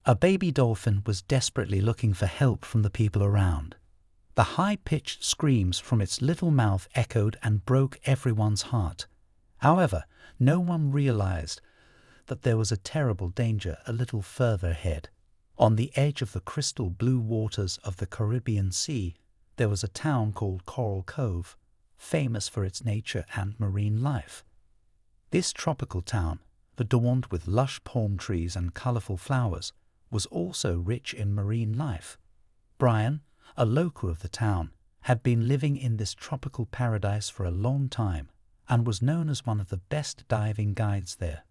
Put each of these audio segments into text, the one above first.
A baby dolphin was desperately looking for help from the people around. The high-pitched screams from its little mouth echoed and broke everyone's heart. However, no one realized that there was a terrible danger a little further ahead. On the edge of the crystal blue waters of the Caribbean Sea, there was a town called Coral Cove, famous for its nature and marine life. This tropical town, adorned with lush palm trees and colorful flowers, was also rich in marine life. Brian, a local of the town, had been living in this tropical paradise for a long time and was known as one of the best diving guides there.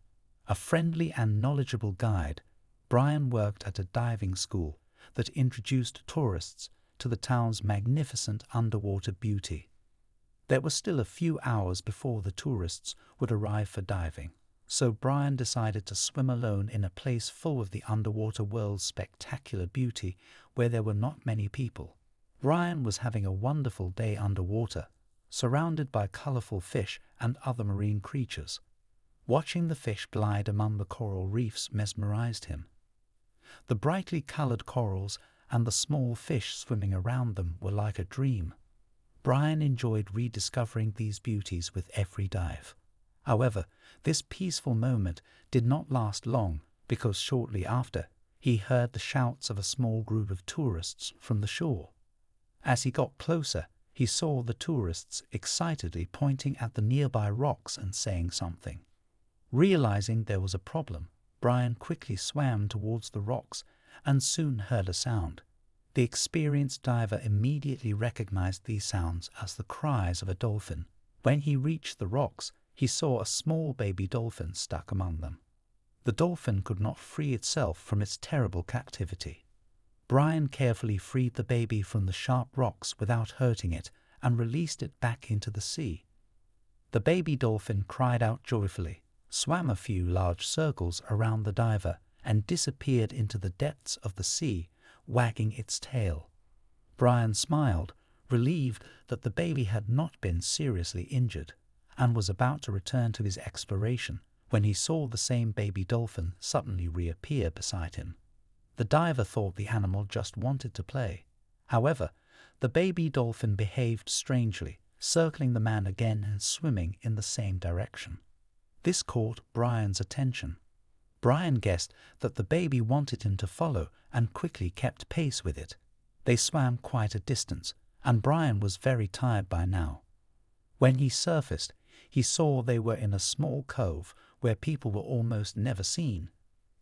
A friendly and knowledgeable guide, Brian worked at a diving school that introduced tourists to the town's magnificent underwater beauty. There were still a few hours before the tourists would arrive for diving, so Brian decided to swim alone in a place full of the underwater world's spectacular beauty where there were not many people. Brian was having a wonderful day underwater, surrounded by colorful fish and other marine creatures. Watching the fish glide among the coral reefs mesmerized him. The brightly colored corals and the small fish swimming around them were like a dream. Brian enjoyed rediscovering these beauties with every dive. However, this peaceful moment did not last long because shortly after, he heard the shouts of a small group of tourists from the shore. As he got closer, he saw the tourists excitedly pointing at the nearby rocks and saying something. Realizing there was a problem, Brian quickly swam towards the rocks and soon heard a sound. The experienced diver immediately recognized these sounds as the cries of a dolphin. When he reached the rocks, he saw a small baby dolphin stuck among them. The dolphin could not free itself from its terrible captivity. Brian carefully freed the baby from the sharp rocks without hurting it and released it back into the sea. The baby dolphin cried out joyfully, swam a few large circles around the diver, and disappeared into the depths of the sea, wagging its tail. Brian smiled, relieved that the baby had not been seriously injured, and was about to return to his exploration when he saw the same baby dolphin suddenly reappear beside him. The diver thought the animal just wanted to play. However, the baby dolphin behaved strangely, circling the man again and swimming in the same direction. This caught Brian's attention. Brian guessed that the baby wanted him to follow and quickly kept pace with it. They swam quite a distance, and Brian was very tired by now. When he surfaced, he saw they were in a small cove where people were almost never seen.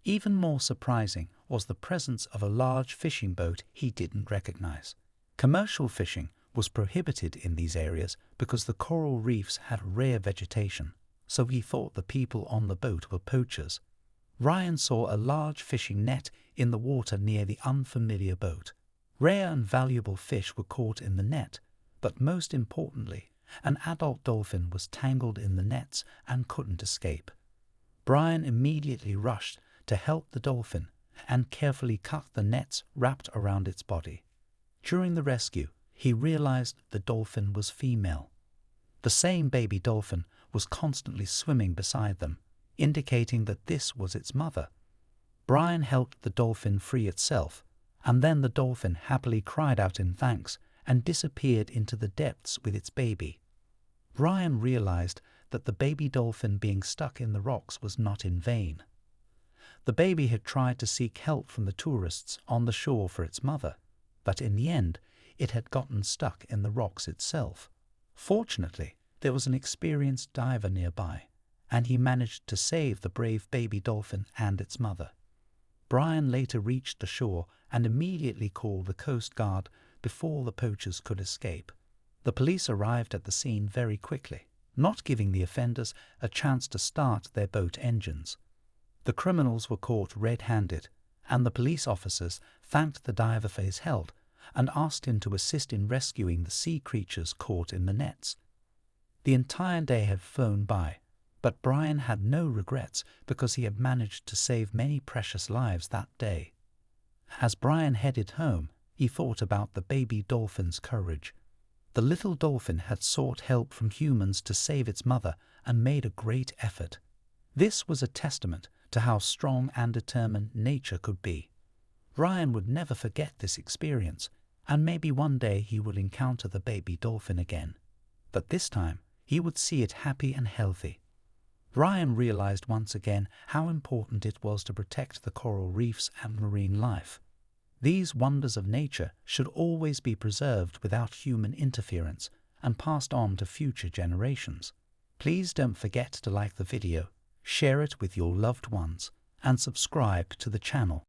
Even more surprising was the presence of a large fishing boat he didn't recognize. Commercial fishing was prohibited in these areas because the coral reefs had rare vegetation, so he thought the people on the boat were poachers. Ryan saw a large fishing net in the water near the unfamiliar boat. Rare and valuable fish were caught in the net, but most importantly, an adult dolphin was tangled in the nets and couldn't escape. Brian immediately rushed to help the dolphin and carefully cut the nets wrapped around its body. During the rescue, he realized the dolphin was female. The same baby dolphin was constantly swimming beside them, indicating that this was its mother. Brian helped the dolphin free itself, and then the dolphin happily cried out in thanks and disappeared into the depths with its baby. Brian realized that the baby dolphin being stuck in the rocks was not in vain. The baby had tried to seek help from the tourists on the shore for its mother, but in the end, it had gotten stuck in the rocks itself. Fortunately, there was an experienced diver nearby, and he managed to save the brave baby dolphin and its mother. Brian later reached the shore and immediately called the Coast Guard before the poachers could escape. The police arrived at the scene very quickly, not giving the offenders a chance to start their boat engines. The criminals were caught red-handed, and the police officers thanked the diver for his help and asked him to assist in rescuing the sea creatures caught in the nets. The entire day had flown by, but Brian had no regrets because he had managed to save many precious lives that day. As Brian headed home, he thought about the baby dolphin's courage. The little dolphin had sought help from humans to save its mother and made a great effort. This was a testament to how strong and determined nature could be. Ryan would never forget this experience, and maybe one day he will encounter the baby dolphin again. But this time, he would see it happy and healthy. Ryan realized once again how important it was to protect the coral reefs and marine life. These wonders of nature should always be preserved without human interference and passed on to future generations. Please don't forget to like the video, share it with your loved ones, and subscribe to the channel.